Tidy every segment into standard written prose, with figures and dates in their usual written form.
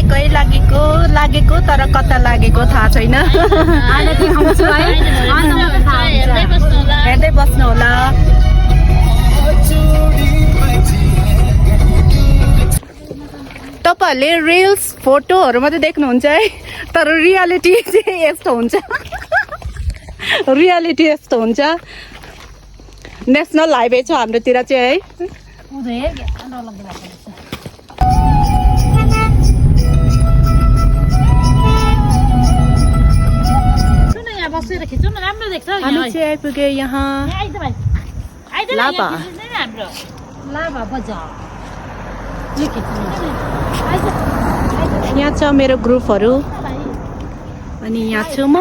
छक्कै लागेको तर कता लागेको थाहा छैन। हेर्दै बस्नु होला। तपाईँहरूले रिल्स फोटोहरू मात्रै देख्नुहुन्छ है, तर रियालिटी चाहिँ यस्तो हुन्छ। रियालिटी यस्तो हुन्छ। नेसनल हाइवे छ हाम्रोतिर चाहिँ है। हामी चाहिँ आइपुगे यहाँ लाभा बजार। यहाँ छ मेरो ग्रुपहरू अनि यहाँ छु म।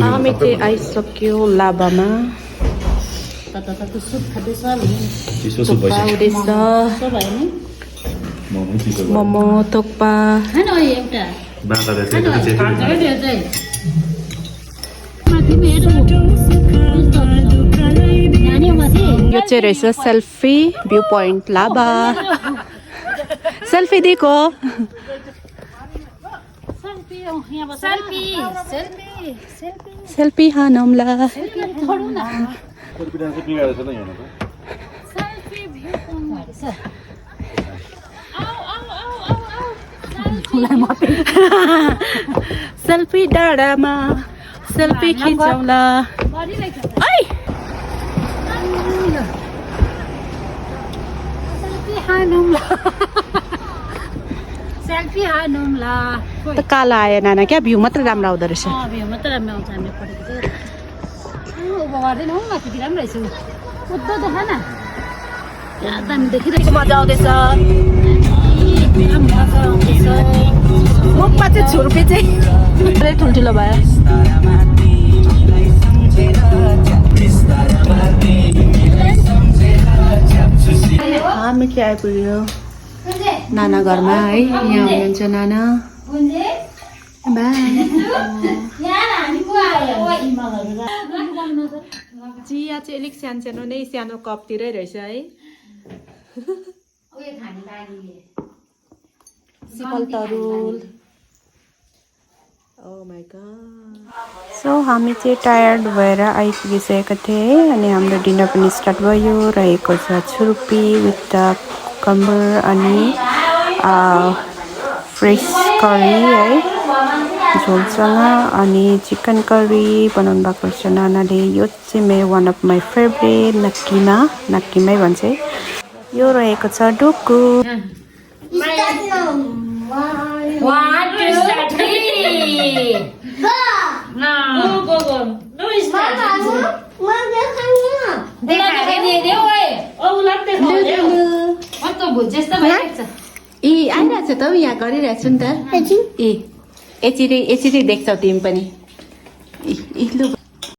हामी चाहिँ आइसक्यो लाभामा। मोमो थुक्पा यो चाहिँ रहेछ सेल्फी भ्यू पोइन्ट लाभा। सेल्फी दिएको सेल्फी हानौँला। सेल्फी डाँडामा सेल्फी खिचौँला। सेल्फी हानौँला। त काला आयो नाना क्या, भ्यू मात्रै राम्रो आउँदो रहेछ। भ्यू मात्रै राम्रो आउँछ। हामीले पढेको चाहिँ मजा आउँदैछ। मुखमा चाहिँ छुर्पी चाहिँ पुरै ठुल्ठुलो भयो। हामी चाहिँ आइपुग्यो नाना घरमा है। यहाँ हुनुहुन्छ नाना। चिया चाहिँ अलिक सानो नै सानो कपतिरै रहेछ है। सिपल तरुल। Oh my God. सो हामी चाहिँ टायर्ड भएर आइपुगिसकेका थियौँ अनि हाम्रो डिनर पनि स्टार्ट भयो। रहेको छ छुर्पी विथ द कुकुम्बर अनि फ्रेस करी है झोलसँग अनि चिकन करी बनाउनु भएको छ नानाले। यो चाहिँ मेरो वान अफ माई फेभरेट नक्कीमै भन्छ। यो रहेको छ डुकु। आइरहेको छ त यहाँ गरिरहेको छु नि त। ए एकचोटि देख्छौ तिमी पनि। लु